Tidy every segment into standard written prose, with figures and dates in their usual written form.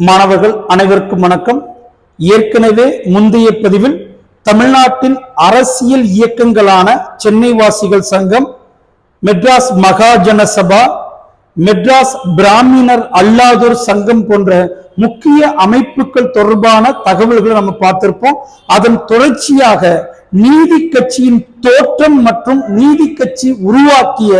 மாணவர்கள் அனைவருக்கும் வணக்கம். ஏற்கனவே முந்தைய பதிவில் தமிழ்நாட்டின் அரசியல் இயக்கங்களான சென்னை வாசிகள் சங்கம், மெட்ராஸ் மகாஜன சபா, மெட்ராஸ் பிராமணர் அல்லாதோர் சங்கம் போன்ற முக்கிய அமைப்புகள் தொடர்பான தகவல்களை நம்ம பார்த்திருப்போம். அதன் தொடர்ச்சியாக நீதி கட்சியின் தோற்றம் மற்றும் நீதி கட்சி உருவாக்கிய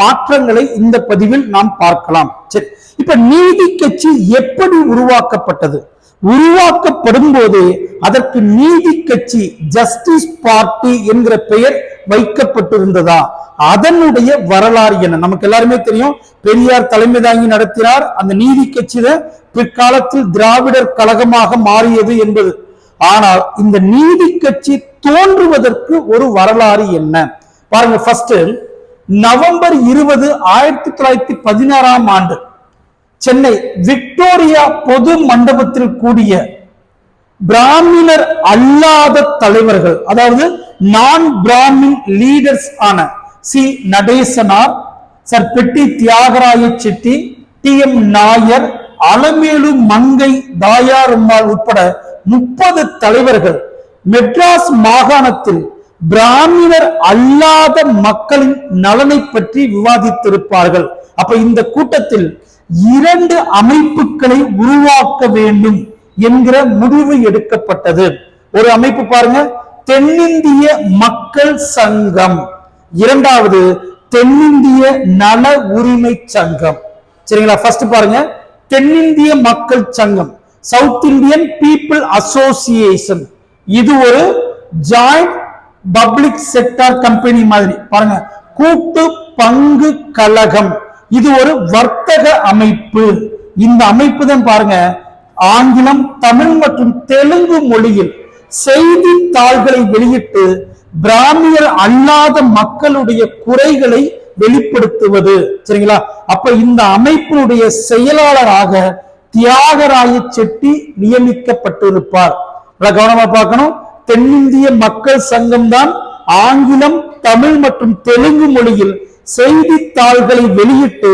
மாற்றங்களை இந்த பதிவில் நாம் பார்க்கலாம். சரி, இப்ப நீதி கட்சி எப்படி உருவாக்கப்பட்டது? உருவாக்கப்படும் போது அதற்கு நீதி கட்சி ஜஸ்டிஸ் பார்ட்டி என்கிற பெயர் வைக்கப்பட்டிருந்ததா? அதனுடைய வரலாறு என்ன? நமக்கு எல்லாருமே தெரியும், பெரியார் தலைமை தாங்கி நடத்தினார். அந்த நீதி கட்சி பிற்காலத்தில் திராவிடர் கழகமாக மாறியது என்பது. ஆனால் இந்த நீதி கட்சி தோன்றுவதற்கு ஒரு வரலாறு என்ன பாருங்க. ஃபர்ஸ்ட் நவம்பர் 20, 1916 சென்னை விக்டோரியா பொது மண்டபத்தில் கூடிய பிராமணர் அல்லாத தலைவர்கள், அதாவது நான் பிராமின் லீடர்ஸ் ஆன சி நடேசனார், சர் பெட்டி தியாகராய செட்டி, டி எம் நாயர், அலமேலு மங்கை தாயாரம்மாள் உட்பட 30 தலைவர்கள் மெட்ராஸ் மாகாணத்தில் பிராமணர் அல்லாத மக்களின் நலனை பற்றி விவாதித்திருப்பார்கள். அப்ப இந்த கூட்டத்தில் 2 அமைப்புகளை உருவாக்க வேண்டும் என்கிற முடிவு எடுக்கப்பட்டது. ஒரு அமைப்பு பாருங்க, தென்னிந்திய மக்கள் சங்கம். இரண்டாவது தென்னிந்திய நல உரிமை சங்கம். சரிங்களா? ஃபர்ஸ்ட் பாருங்க, தென்னிந்திய மக்கள் சங்கம், சவுத் இந்தியன் பீப்புள் அசோசியேஷன். இது ஒரு ஜாயிண்ட் பப்ளிக் செக்டார் கம்பெனி மாதிரி பாருங்க. கூட்டு பங்கு கழகம், இது ஒரு வர்த்தக அமைப்பு. இந்த அமைப்பு தான் பாருங்க, ஆங்கிலம், தமிழ் மற்றும் தெலுங்கு மொழியில் செய்தித்தாள்களை வெளியிட்டு பிராமணர் அல்லாத மக்களுடைய குறைகளை வெளிப்படுத்துவது. சரிங்களா? அப்ப இந்த அமைப்பினுடைய செயலாளராக தியாகராய செட்டி நியமிக்கப்பட்டிருப்பார். கவனமா பார்க்கணும். தென்னிந்திய மக்கள் சங்கம் தான் ஆங்கிலம், தமிழ் மற்றும் தெலுங்கு மொழியில் செய்தித்தாள்களை வெளியிட்டு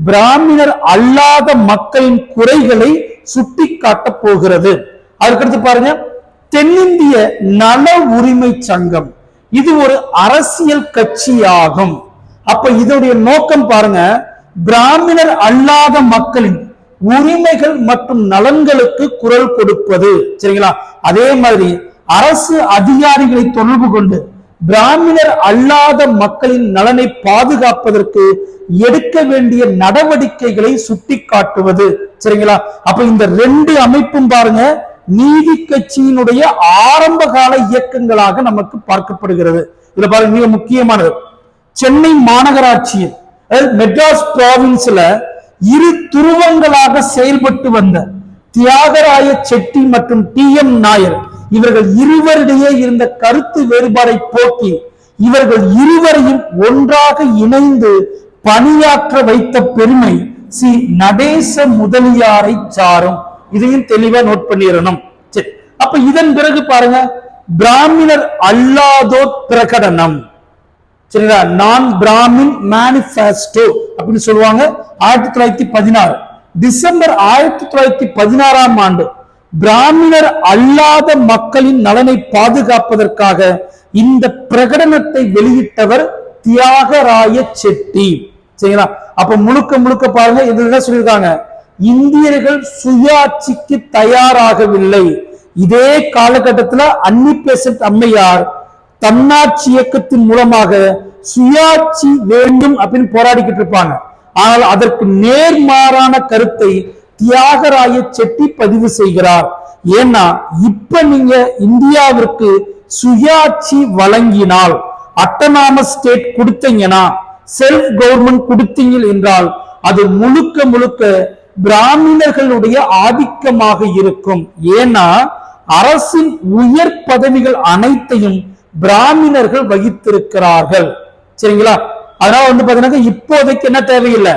பிராமணர் அல்லாத மக்களின் குறைகளை சுட்டி காட்டப் போகிறது. அதுக்கடுத்து பாருங்க, தென்னிந்திய நல உரிமை சங்கம். இது ஒரு அரசியல் கட்சியாகும். அப்ப இதனுடைய நோக்கம் பாருங்க, பிராமணர் அல்லாத மக்களின் உரிமைகள் மற்றும் நலன்களுக்கு குரல் கொடுப்பது. சரிங்களா? அதே மாதிரி அரசு அதிகாரிகளை தொடர்பு கொண்டு பிராமணர் அல்லாத மக்களின் நலனை பாதுகாப்பதற்கு எடுக்க வேண்டிய நடவடிக்கைகளை சுட்டி காட்டுவது. சரிங்களா? அப்ப இந்த 2 அமைப்பும் பாருங்க, நீதி கட்சியினுடைய ஆரம்ப கால இயக்கங்களாக நமக்கு பார்க்கப்படுகிறது. இதுல பாருங்க, மிக முக்கியமானது, சென்னை மாநகராட்சியில் மெட்ராஸ் ப்ராவின்ஸ்ல 2 துருவங்களாக செயல்பட்டு வந்த தியாகராய செட்டி மற்றும் டி எம் நாயர், இவர்கள் இருவரிடையே இருந்த கருத்து வேறுபாடை போக்கி இவர்கள் இருவரையும் ஒன்றாக இணைந்து பணியாற்ற வைத்த பெருமை சி நடேச முதலியாரை சாரும். இதையும் தெளிவா நோட் பண்ணிடணும். சரி, அப்ப இதன் பிறகு பாருங்க, பிராமணர் அல்லாதோர் பிரகடனம். சரிங்களா? நான் பிராமின் மேனிஃபெஸ்டோ அப்படின்னு சொல்லுவாங்க. 1916 டிசம்பர் 1916 பிராமணர் அல்லாத மக்களின் நலனை பாதுகாப்பதற்காக இந்த பிரகடனத்தை வெளியிட்டவர் தியாகராய செட்டி. சரிங்களா? அப்ப முழுக்க முழுக்க பாருங்க, இதுல சொல்லியிருக்காங்க, இந்தியர்கள் சுயாட்சிக்கு தயாராகவில்லை. இதே காலகட்டத்தில் அன்னி பெசன்ட் அம்மையார் தன்னாட்சி இயக்கத்தின் மூலமாக சுயாட்சி வேண்டும் அப்படின்னு போராடிக்கிட்டு இருப்பாங்க. ஆனால் அதற்கு நேர்மாறான கருத்தை தியாகராய செட்டி பதிவு செய்கிறார். ஏன்னா இப்ப நீங்க இந்தியாவிற்கு சுயாட்சி வழங்கினால், அட்டானமஸ் ஸ்டேட் கொடுத்தீங்கன்னா, செல்ஃப் கவர்மெண்ட் கொடுத்தீங்க என்றால் அது முழுக்க முழுக்க பிராமணர்களுடைய ஆதிக்கமாக இருக்கும். ஏன்னா அரசின் உயர் பதவிகள் அனைத்தையும் பிராமணர்கள் வகித்திருக்கிறார்கள். சரிங்களா? அதனால பாத்தீங்கன்னா இப்போதைக்கு என்ன தேவையில்லை,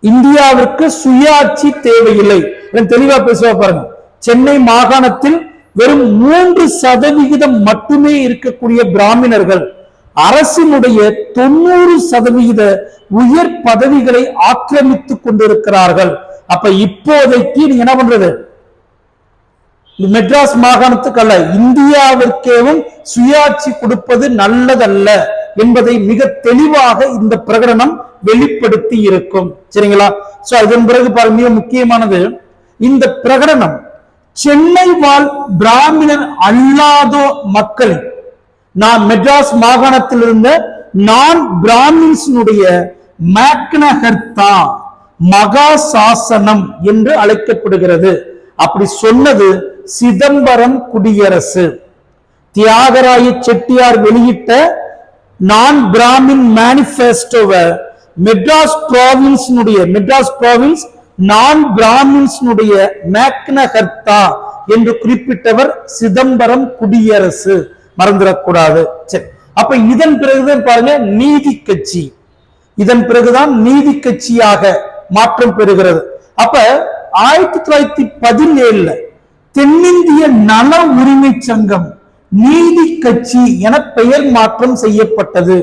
இந்தியாவிற்கு சுயாட்சி தேவையில்லை. தெளிவா பேசுவா பாருங்க. சென்னை மாகாணத்தில் வெறும் 3% மட்டுமே இருக்கக்கூடிய பிராமணர்கள் அரசினுடைய 90% உயர் பதவிகளை ஆக்கிரமித்துக் கொண்டிருக்கிறார்கள். அப்ப இப்போதைக்கு நீங்க என்ன பண்றது, மெட்ராஸ் மாகாணத்துக்கு அல்ல, இந்தியாவிற்கேவும் சுயாட்சி கொடுப்பது நல்லதல்ல என்பதை மிக தெளிவாக இந்த பிரகடனம் வெளிப்படுத்தி இருக்கும். சரிங்களா? சோ அதன் பிறகு பாருங்க, மிக முக்கியமானது இந்த பிரகடனம் சென்னை வாழ் பிராமணர் அல்லாதோ மக்கள், நான் மெட்ராஸ் மாகாணத்தில் இருந்த நான் பிராமின்ஸினுடைய மேக்னஹர்த்தா மகா சாசனம் என்று அழைக்கப்படுகிறது. அப்படி சொன்னது சிதம்பரம் குடியரசு. தியாகராய செட்டியார் வெளியிட்ட நான் பிராமின் மேனிபெஸ்டோவை மெட்ராஸ் ப்ராவின்ஸ் நான் பிராமின்ஸினுடைய மேக்னஹர்த்தா என்று குறிப்பிட்டவர் சிதம்பரம் குடியரசு. மறந்துடக்கூடாது. சரி, அப்ப இதன் பிறகுதான் பாருங்க நீதி கட்சி, இதன் பிறகுதான் நீதி கட்சியாக மாற்றம் பெறுகிறது. அப்ப 1917 தென்னிந்திய நல உரிமை சங்கம் நீதி கட்சி என பெயர் மாற்றம் செய்யப்பட்டது.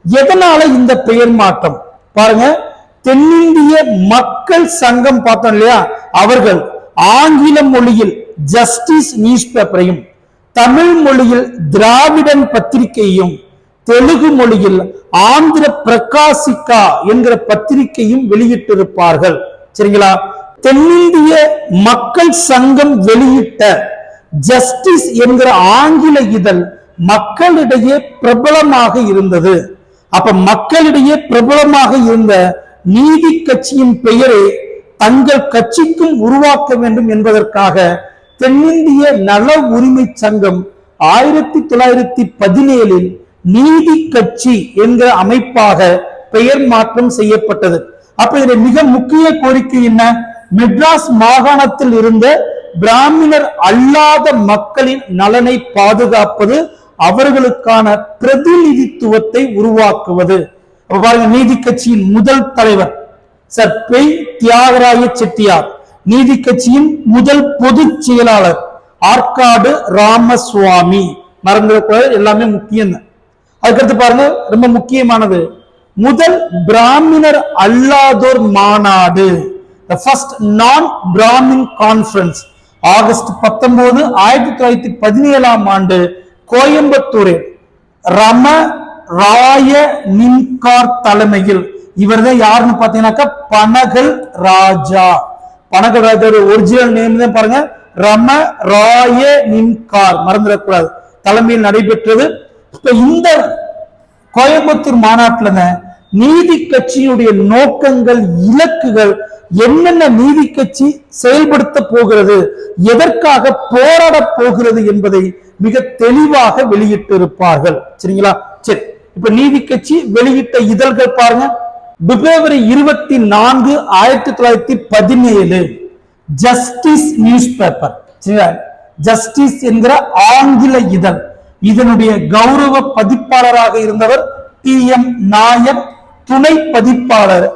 எதனால இந்த பெயர் மாற்றம் பாருங்க, தென்னிந்திய மக்கள் சங்கம் பார்த்தோம் இல்லையா, அவர்கள் ஆங்கில மொழியில் ஜஸ்டிஸ் நியூஸ் பேப்பரையும், தமிழ் மொழியில் திராவிடன் பத்திரிகையும், தெலுங்கு மொழியில் ஆந்திர பிரகாசிகா என்கிற பத்திரிகையும் வெளியிட்டிருப்பார்கள். சரிங்களா? தென்னிந்திய மக்கள் சங்கம் வெளியிட்ட ஜஸ்டிஸ் என்கிற ஆங்கில இதழ் மக்களிடையே பிரபலமாக இருந்தது. அப்ப மக்களிடையே பிரபலமாக இருந்த நீதி கட்சியின் பெயரை தங்கள் கட்சிக்கும் உருவாக்க வேண்டும் என்பதற்காக தென்னிந்திய நல உரிமை சங்கம் 1917 நீதி கட்சி என்கிற அமைப்பாக பெயர் மாற்றம் செய்யப்பட்டது. அப்ப இதில் மிக முக்கிய கோரிக்கை என்ன, மெட்ராஸ் மாகாணத்தில் இருந்த பிராமணர் அல்லாத மக்களின் நலனை பாதுகாப்பது, அவர்களுக்கான பிரதிநிதித்துவத்தை உருவாக்குவது. பாருங்க, நீதி கட்சியின் முதல் தலைவர் சர் பெய் தியாகராய செட்டியார், நீதி கட்சியின் முதல் பொதுச் செயலாளர் ஆற்காடு ராமசுவாமி. மறந்துடக்கூடாது, எல்லாமே முக்கியம். அதுக்கடுத்து பாருங்க, ரொம்ப முக்கியமானது முதல் பிராமணர் அல்லாதோர் மாநாடு, the first non Brahmin conference, August 19 1917 ஆண்டு கோயம்புத்தூரில் ரம ராய நின்கார் தலைமையில், இவர்தான் யாருன்னு பாத்தீங்கன்னாக்கா பனகல் ராஜா. பனகல் ராஜா ஒரிஜினல் நேம் தான் பாருங்க, ரம ராய நின்கார், மறந்துடக்கூடாது, தலைமையில் நடைபெற்றது. இந்த கோயம்புத்தூர் மாநாட்டில் நீதி கட்சியுடைய நோக்கங்கள், இலக்குகள் என்னென்ன நீதி கட்சி செயல்படுத்த போகிறது, எதற்காக போராட போகிறது என்பதை மிக தெளிவாக வெளியிட்டு இருப்பார்கள். சரிங்களா? சரி, இப்ப நீதி கட்சி வெளியிட்ட இதழ்கள் பாருங்க. பிப்ரவரி 24 1917 ஜஸ்டிஸ் நியூஸ் பேப்பர், ஜஸ்டிஸ் என்கிற ஆங்கில இதழ், இதனுடைய கௌரவ பதிப்பாளராக இருந்தவர் TM நாயர், துணை பதிப்பாளர்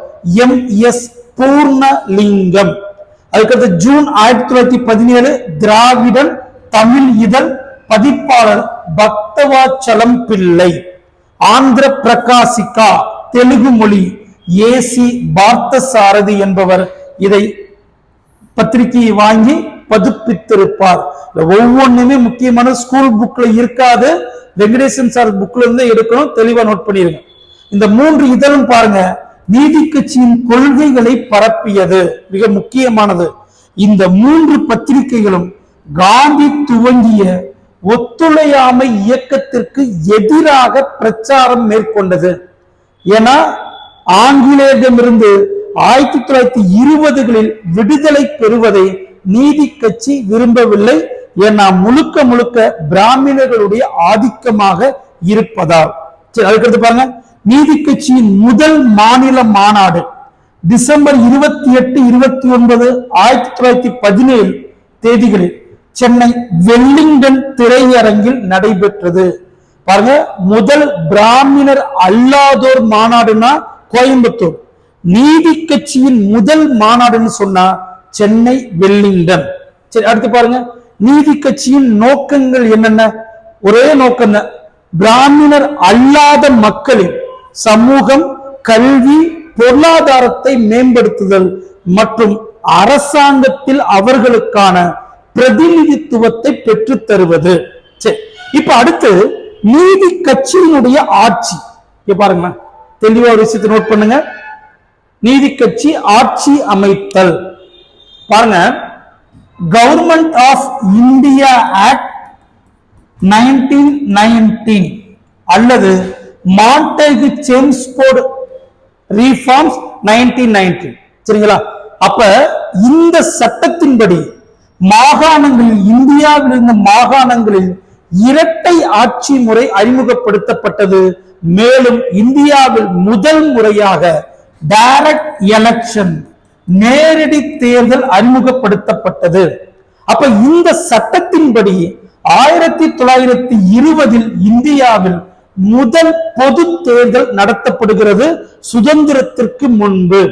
MS பூர்ணலிங்கம். அதுக்கடுத்து ஜூன் 1917 திராவிடன் தமிழ் இதழ், பதிப்பாளர் பக்தவாச்சலம் பிள்ளை. ஆந்திர பிரகாசிகா தெலுங்கு மொழி AC பார்த்தசாரதி என்பவர் இதை பத்திரிகையை வாங்கி பதிப்பித்திருப்பார். ஒவ்வொன்றுமே முக்கியமான ஸ்கூல் புக்ல இருக்காது, வெங்கடேசன் சார் புக்ல இருந்து எடுக்கணும், தெளிவா நோட் பண்ணிருங்க. இந்த 3 இதழும் பாருங்க, நீதி கட்சியின் கொள்கைகளை பரப்பியது, மிக முக்கியமானது. இந்த 3 பத்திரிகைகளும் காந்தி துவங்கிய ஒத்துழையாமை இயக்கத்திற்கு எதிராக பிரச்சாரம் மேற்கொண்டது. ஏன்னா ஆங்கிலேயரிடமிருந்து 1920களில் விடுதலை பெறுவதை நீதி கட்சி விரும்பவில்லை. ஏன்னா முழுக்க முழுக்க பிராமணர்களுடைய ஆதிக்கமாக இருப்பதால். சரி, அதுக்கடுத்து பாருங்க, நீதி கட்சியின் முதல் மாநில மாநாடு டிசம்பர் 28, 29, 1917 தேதிகளில் சென்னை வெல்லிங்டன் திரையரங்கில் நடைபெற்றது. பாருங்க, முதல் பிராமணர் அல்லாதோர் மாநாடுனா கோயம்புத்தூர், நீதி கட்சியின் முதல் மாநாடுன்னு சொன்னா சென்னை வெல்லிங்டன். சரி, அடுத்து பாருங்க, நீதி கட்சியின் நோக்கங்கள் என்னென்ன? ஒரே நோக்கம், பிராமணர் அல்லாத மக்களின் சமூகம், கல்வி, பொருளாதாரத்தை மேம்படுத்துதல் மற்றும் அரசாங்கத்தில் அவர்களுக்கான பிரதிநிதித்துவத்தை பெற்றுத் தருவது. சரி, இப்ப அடுத்து நீதி கட்சியினுடைய ஆட்சி. பாருங்க, தெளிவா ஒரு விஷயத்தை நோட் பண்ணுங்க. நீதி கட்சி ஆட்சி அமைத்தல். பாருங்க, கவர்மெண்ட் ஆஃப் இந்தியா ஆக்ட் 1919 அல்லது மாண்டேகு சேம்ஸ்போர்ட் ரீஃபார்ம்ஸ் 1990. சரிங்களா? அப்ப இந்த சட்டத்தின்படி மாகாணங்களில், இந்தியாவில் இருந்த மாகாணங்களில் இரட்டை ஆட்சி முறை அறிமுகப்படுத்தப்பட்டது. மேலும் இந்தியாவில் முதல் முறையாக டைரக்ட் எலெக்ஷன், நேரடி தேர்தல் அறிமுகப்படுத்தப்பட்டது. அப்ப இந்த சட்டத்தின்படி 1920 இந்தியாவில் முதல் பொது தேர்தல் நடத்தப்படுகிறது, சுதந்திரத்திற்கு முன்பு.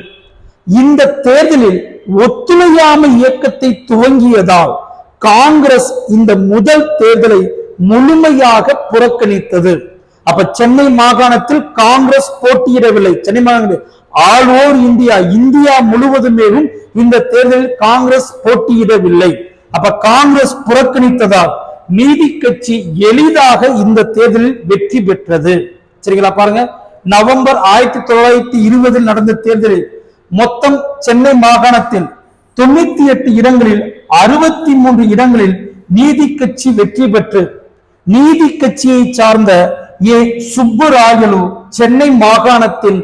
இந்த தேர்தலில் ஒத்துழையாமை இயக்கத்தை துவங்கியதால் காங்கிரஸ் இந்த முதல் தேர்தலை முழுமையாக புறக்கணித்தது. அப்ப சென்னை மாகாணத்தில் காங்கிரஸ் போட்டியிடவில்லை. சென்னை மாகாணத்தில் ஆல் ஓவர் இந்தியா, இந்தியா முழுவதுமே இந்த தேர்தலில் காங்கிரஸ் போட்டியிடவில்லை. அப்ப காங்கிரஸ் புறக்கணித்ததால் நீதி கட்சி எளிதாக இந்த தேர்தலில் வெற்றி பெற்றது. சரிங்களா? பாருங்க, நவம்பர் 1920 நடந்த தேர்தலில் மொத்தம் சென்னை மாகாணத்தில் 98 இடங்களில் 63 இடங்களில் நீதி கட்சி வெற்றி பெற்று நீதி கட்சியை சார்ந்த ஏ சுப்புராயலு சென்னை மாகாணத்தின்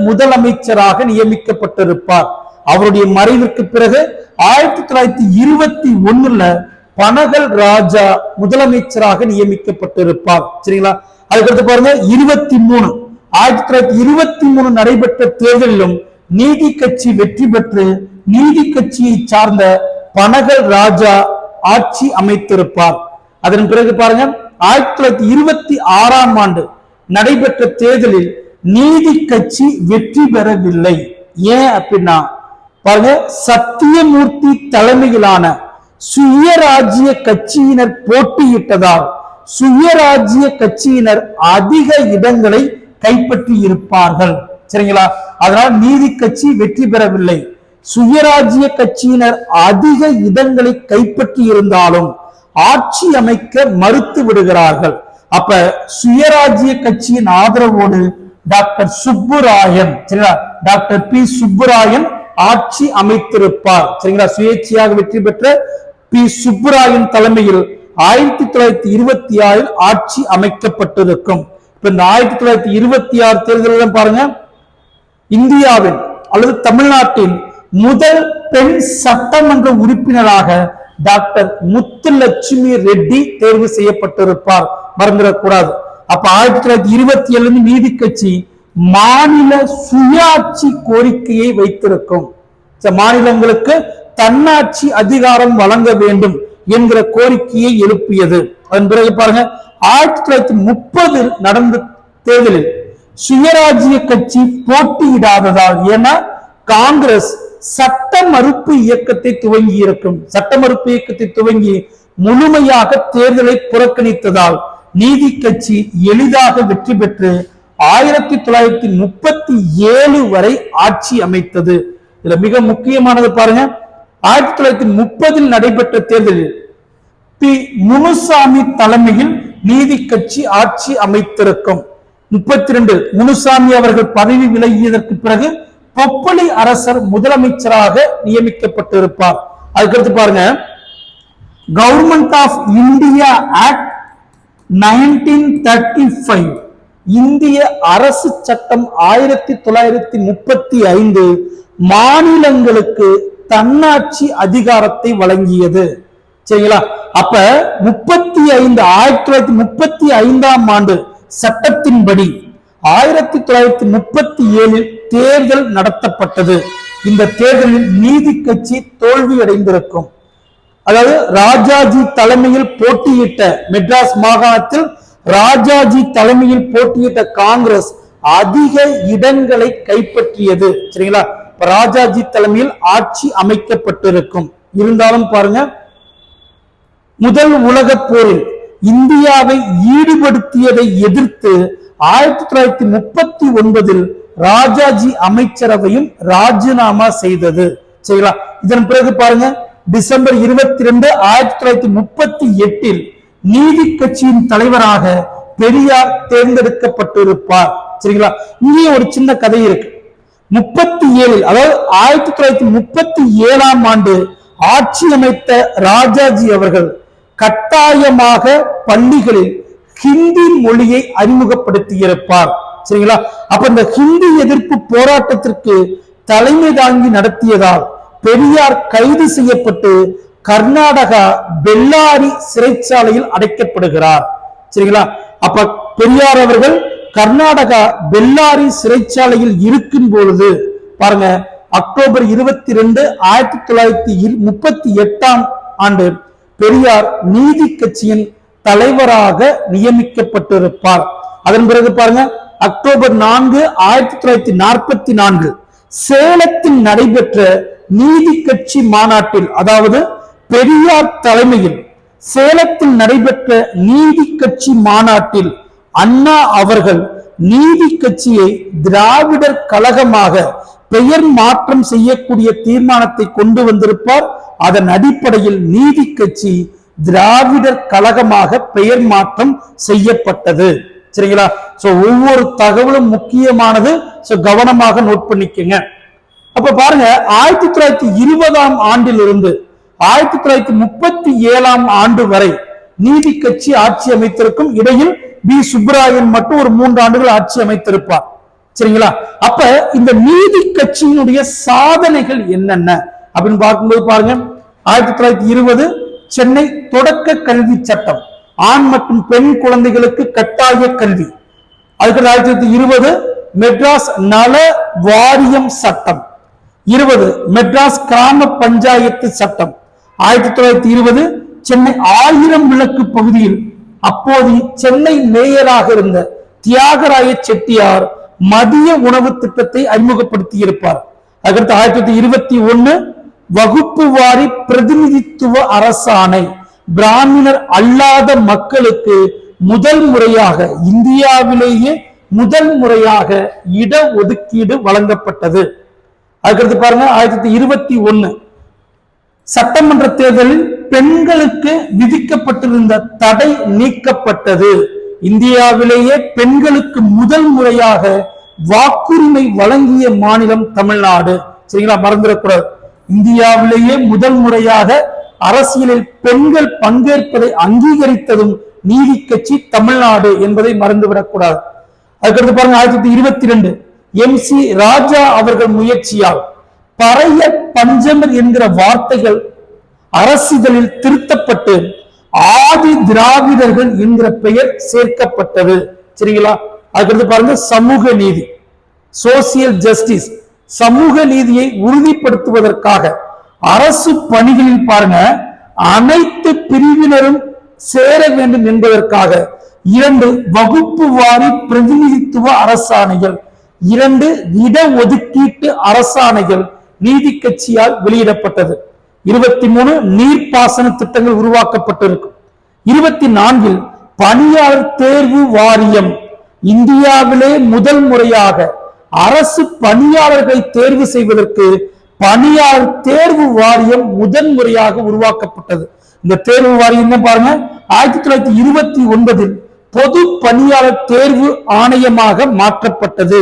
முதலமைச்சராக நியமிக்கப்பட்டிருப்பார். அவருடைய மறைவிற்கு பிறகு 1921 பனகல் ராஜா முதலமைச்சராக நியமிக்கப்பட்டிருப்பார். சரிங்களா? அதுக்கடுத்து பாருங்க, 1923 நடைபெற்ற தேர்தலிலும் நீதி கட்சி வெற்றி பெற்று நீதி கட்சியை சார்ந்த பனகல் ராஜா ஆட்சி அமைத்திருப்பார். அதன் பிறகு பாருங்க, 1926 ஆண்டு நடைபெற்ற தேர்தலில் நீதி கட்சி வெற்றி பெறவில்லை. ஏன் அப்படின்னா பாருங்க, சத்தியமூர்த்தி தலைமையிலான சுயராஜ்ய கட்சியினர் போட்டியிட்டதால் சுயராஜ்ய கட்சியினர் அதிக இடங்களை கைப்பற்றி இருப்பார்கள். சரிங்களா? அதனால் நீதி கட்சி வெற்றி பெறவில்லை. சுயராஜ்ய கட்சியினர் அதிக இடங்களை கைப்பற்றி இருந்தாலும் ஆட்சி அமைக்க மறுத்து விடுகிறார்கள். அப்ப சுயராஜ்ய கட்சியின் ஆதரவோடு டாக்டர் சுப்புராயன், சரிங்களா, டாக்டர் பி சுப்புராயன் ஆட்சி அமைத்திருப்பார். சரிங்களா? சுயேட்சையாக வெற்றி பெற்ற பி சுப்புராயன் தலைமையில் 1926 ஆட்சி அமைக்கப்பட்டிருக்கும். இப்ப இந்த 1926 தேர்தலில் பாருங்க, இந்தியாவின் அல்லது தமிழ்நாட்டின் முதல் பெண் சட்டமன்ற உறுப்பினராக டாக்டர் முத்துலட்சுமி ரெட்டி தேர்வு செய்யப்பட்டிருப்பார். மறந்துடக்கூடாது. அப்ப 1927 நீதி கட்சி மாநில சுயாட்சி கோரிக்கையை வைத்திருக்கும். மாநிலங்களுக்கு தன்னாட்சி அதிகாரம் வழங்க வேண்டும் என்கிற கோரிக்கையை எழுப்பியது. அதன் பிறகு பாருங்க, 1930 நடந்த தேர்தலில் சுயராஜ்ய கட்சி போட்டியிடாததால், ஏன்னா காங்கிரஸ் சட்ட மறுப்பு இயக்கத்தை துவங்கி இருக்கும். சட்ட மறுப்பு இயக்கத்தை துவங்கி முழுமையாக தேர்தலை புறக்கணித்ததால் நீதி கட்சி எளிதாக வெற்றி பெற்று 1937 வரை ஆட்சி அமைத்தது. இதுல மிக முக்கியமானது பாருங்க, 1930 நடைபெற்ற தேர்தலில் பி முனுசாமி தலைமையில் நீதி கட்சி ஆட்சி அமைத்திருக்கும். 32 முனுசாமி அவர்கள் பதவி விலகியதற்கு பிறகு பொப்பளி அரசர் முதலமைச்சராக நியமிக்கப்பட்டிருப்பார். அதுக்கடுத்து பாருங்க, கவர்மெண்ட் ஆஃப் இந்தியா ஆக்ட் 1935 இந்திய அரசு சட்டம் 1935 மாநிலங்களுக்கு தன்னாட்சி அதிகாரத்தை வழங்கியது. சரிங்களா? அப்ப 1935 ஆண்டு சட்டத்தின்படி 1937 தேர்தல் நடத்தப்பட்டது. இந்த தேர்தலில் நீதி கட்சி தோல்வி அடைந்திருக்கும். அதாவது ராஜாஜி தலைமையில் போட்டியிட்ட மெட்ராஸ் மாகாணத்தில் ராஜாஜி தலைமையில் போட்டியிட்ட காங்கிரஸ் அதிக இடங்களை கைப்பற்றியது. சரிங்களா? ராஜாஜி தலைமையில் ஆட்சி அமைக்கப்பட்டிருக்கும். இருந்தாலும் பாருங்க, முதல் உலக போரில் இந்தியாவை ஈடுபடுத்தியதை எதிர்த்து 1939 ராஜாஜி அமைச்சரவையும் ராஜினாமா செய்தது. சரிங்களா. இதன் பிறகு பாருங்க, டிசம்பர் 22, 1938 நீதி கட்சியின் தலைவராக பெரியார் தேர்ந்தெடுக்கப்பட்டிருப்பார். சரிங்களா. இங்கே ஒரு சின்ன கதை இருக்கு. 37 அதாவது 1937 ஆண்டு ஆட்சி அமைத்த ராஜாஜி அவர்கள் கட்டாயமாக பள்ளிகளில் ஹிந்தி மொழியை அறிமுகப்படுத்தியிருப்பார். சரிங்களா. அப்ப இந்த ஹிந்தி எதிர்ப்பு போராட்டத்திற்கு தலைமை தாங்கி நடத்தியதால் பெரியார் கைது செய்யப்பட்டு கர்நாடகா பெல்லாரி சிறைச்சாலையில் அடைக்கப்படுகிறார். சரிங்களா. அப்ப பெரியார் அவர்கள் கர்நாடகா பெல்லாரி சிறைச்சாலையில் இருக்கும் பொழுது பாருங்க, அக்டோபர் 22, 1938 ஆண்டு பெரியார் நீதி கட்சியின் தலைவராக நியமிக்கப்பட்டிருப்பார். அதன் பிறகு பாருங்க, அக்டோபர் 4, 1944 சேலத்தில் நடைபெற்ற நீதி கட்சி மாநாட்டில், அதாவது பெரியார் தலைமையில் சேலத்தில் நடைபெற்ற நீதி கட்சி மாநாட்டில் அண்ணா அவர்கள் நீதி கட்சியை திராவிடர் கழகமாக பெயர் மாற்றம் செய்யக்கூடிய தீர்மானத்தை கொண்டு வந்திருப்பார். அதன் அடிப்படையில் நீதி கட்சி திராவிடர் கழகமாக பெயர் மாற்றம் செய்யப்பட்டது. சரிங்களா. சோ ஒவ்வொரு தகவலும் முக்கியமானது. சோ கவனமாக நோட் பண்ணிக்கங்க. அப்ப பாருங்க, 1920 ஆண்டிலிருந்து 1937 ஆண்டு வரை நீதி கட்சி ஆட்சி அமைத்திருக்கும். இடையில் பி சுப்பராயன் மட்டும் ஒரு 3 ஆண்டுகள் ஆட்சி அமைத்திருப்பார். சரிங்களா. அப்ப இந்த நீதி கட்சியினுடைய சாதனைகள் என்னென்ன அப்படின்னு பார்க்கும்போது பாருங்க, 1920 சென்னை தொடக்க கல்வி சட்டம், ஆண் மற்றும் பெண் குழந்தைகளுக்கு கட்டாய கல்வி. அதுக்கு 1920 மெட்ராஸ் நல வாரியம் சட்டம், 20 மெட்ராஸ் கிராம பஞ்சாயத்து சட்டம், 1920 சென்னை 1000 விளக்கு பகுதியில் அப்போது சென்னை மேயராக இருந்த தியாகராய செட்டியார் மதிய உணவு திட்டத்தை அறிமுகப்படுத்தி இருப்பார். அதுக்கடுத்து 1921 வகுப்பு வாரி பிரதிநிதித்துவ அரசாணை, பிராமணர் அல்லாத மக்களுக்கு முதல் முறையாக இந்தியாவிலேயே முதல் முறையாக இட ஒதுக்கீடு வழங்கப்பட்டது. அதுக்கடுத்து பாருங்க, 1921 சட்டமன்ற தேர்தலில் பெண்களுக்கு விதிக்கப்பட்டிருந்த தடை நீக்கப்பட்டது. இந்தியாவிலேயே பெண்களுக்கு முதல் முறையாக வாக்குரிமை வழங்கிய மாநிலம் தமிழ்நாடு. சரிங்களா, மறந்துடக்கூடாது. இந்தியாவிலேயே முதல் முறையாக அரசியலில் பெண்கள் பங்கேற்பதை அங்கீகரித்ததும் நீதி கட்சி தமிழ்நாடு என்பதை மறந்துவிடக்கூடாது. அதுக்கடுத்து பாருங்க, 1922 MC ராஜா அவர்கள் முயற்சியால் பறைய பஞ்சமர் என்கிற வார்த்தைகள் அரசிதழில் திருத்தப்பட்டு ஆதி திராவிடர்கள் என்கிற பெயர் சேர்க்கப்பட்டது. சரிங்களா. அதுக்கடுத்து பாருங்க, சமூக நீதி, சோசியல் ஜஸ்டிஸ், சமூக நீதியை உறுதிப்படுத்துவதற்காக அரசு பணிகளில் பாருங்க அனைத்து பிரிவினரும் சேர வேண்டும் என்பதற்காக 2 வகுப்பு வாரி பிரதிநிதித்துவ அரசாணைகள், 2 இட ஒதுக்கீட்டு அரசாணைகள் நீதி கட்சியால் வெளியிடப்பட்டது. 23 நீர்ப்பாசன திட்டங்கள் உருவாக்கப்பட்டிருக்கும். 24 பணியாளர் தேர்வு வாரியம், இந்தியாவிலே முதல் முறையாக அரசு பணியாளர்களை தேர்வு செய்வதற்கு பணியாளர் தேர்வு வாரியம் முதன் முறையாக உருவாக்கப்பட்டது. இந்த தேர்வு வாரியம் என்ன பாருங்க, 1929 பொது பணியாளர் தேர்வு ஆணையமாக மாற்றப்பட்டது.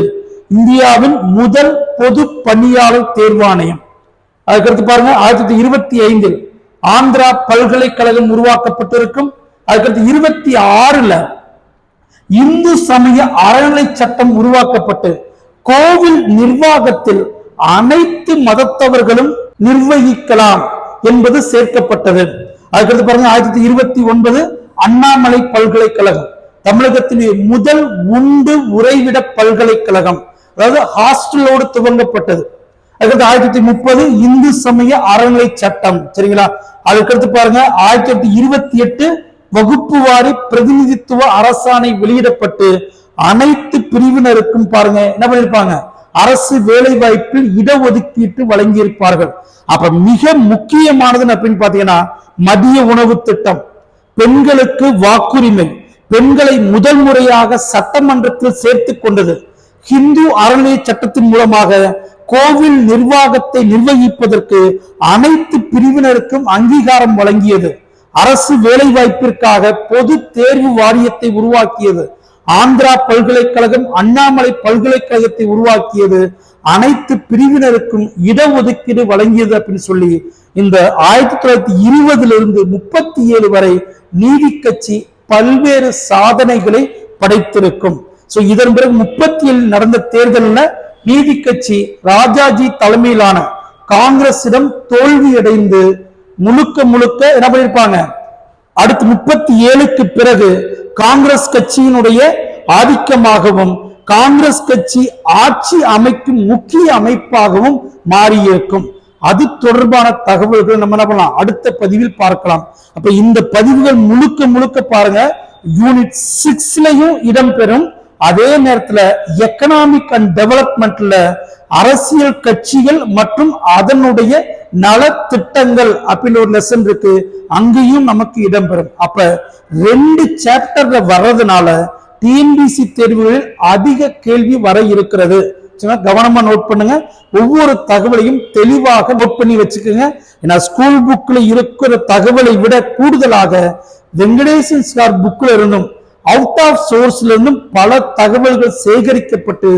இந்தியாவின் முதல் பொது பணியாளர் தேர்வு ஆணையம். அதுக்கடுத்து பாருங்க, 1925 ஆந்திரா பல்கலைக்கழகம் உருவாக்கப்பட்டிருக்கும். அதுக்கடுத்து 26 இந்து சமய அறநிலை சட்டம் உருவாக்கப்பட்டு கோவில் நிர்வாகத்தில் அனைத்து மதத்தவர்களும் நிர்வகிக்கலாம் என்பது சேர்க்கப்பட்டது. அதுக்கடுத்து பாருங்க, 1929 அண்ணாமலை பல்கலைக்கழகம் தமிழகத்திலே முதல் உண்டு உறைவிட பல்கலைக்கழகம், அதாவது ஹாஸ்டலோடு துவங்கப்பட்டது. அதுக்கடுத்து 1930 இந்து சமய அறநிலை சட்டம். சரிங்களா. அதுக்கடுத்து பாருங்க, 1928 வகுப்பு வாரி பிரதிநிதித்துவ அரசாணை வெளியிடப்பட்டு அனைத்து பிரிவினருக்கும் பாருங்க என்ன பண்ணிருப்பாங்க, அரசு வேலை வாய்ப்பில் இடஒதுக்கீட்டு வழங்கி இருப்பார்கள். அப்ப மிக முக்கியமானது அப்படின்னு பாத்தீங்கன்னா மதிய உணவு திட்டம், பெண்களுக்கு வாக்குரிமை, பெண்களை முதல் முறையாக சட்டமன்றத்தில் சேர்த்துக் கொண்டது, ஹிந்து அறநிலைய சட்டத்தின் மூலமாக கோவில் நிர்வாகத்தை நிர்வகிப்பதற்கு அனைத்து பிரிவினருக்கும் அங்கீகாரம் வழங்கியது. அரசு வேலைவாய்ப்பிற்காக பொது தேர்வு வாரியத்தை உருவாக்கியது. ஆந்திரா பல்கலைக்கழகம், அண்ணாமலை பல்கலைக்கழகத்தை உருவாக்கியது. அனைத்து பிரிவினருக்கும் இடஒதுக்கீடு வழங்கியது அப்படின்னு சொல்லி இந்த 1920 37 வரை நீதி கட்சி பல்வேறு சாதனைகளை படைத்திருக்கும். இதன் பிறகு 37 நடந்த தேர்தலில் நீதி கட்சி ராஜாஜி தலைமையிலான காங்கிரசிடம் தோல்வியடைந்து முழுக்க என்ன பண்ணிருப்பாங்க, அடுத்து 37க்கு பிறகு காங்கிரஸ் கட்சியினுடைய ஆதிக்கமாகவும் காங்கிரஸ் கட்சி ஆட்சி அமைக்கும் முக்கிய அமைப்பாகவும் மாறியிருக்கும். அது தொடர்பான தகவல்கள் நம்ம என்ன பண்ணலாம், அடுத்த பதிவில் பார்க்கலாம். அப்ப இந்த பதிவுகள் முழுக்க பாருங்க, யூனிட் 6லயும் இடம்பெறும். அதே நேரத்துல எக்கனாமிக் அண்ட் டெவலப்மெண்ட்ல அரசியல் கட்சிகள் மற்றும் அதனுடைய நலத்திட்டங்கள் அப்படின்னு ஒரு லெசன் இருக்கு, அங்கேயும் நமக்கு இடம்பெறும். அப்ப 2 சாப்டர்ல வர்றதுனால டிஎன்பிசி தேர்வுகளில் அதிக கேள்வி வர இருக்கிறது. கவனமா நோட் பண்ணுங்க, ஒவ்வொரு தகவலையும் தெளிவாக நோட் பண்ணி வச்சுக்கோங்க. ஏன்னா ஸ்கூல் புக்ல இருக்கிற தகவலை விட கூடுதலாக வெங்கடேசன் சார் புக்ல இருந்தும் அவுட் ஆஃப் சோர்ஸ்ல இருந்தும் பல தகவல்கள் சேகரிக்கப்பட்டு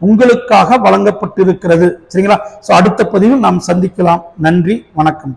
உங்களுக்காக வழங்கப்பட்டிருக்கிறது. சரிங்களா? அடுத்த பதிவில் நாம் சந்திக்கலாம். நன்றி, வணக்கம்.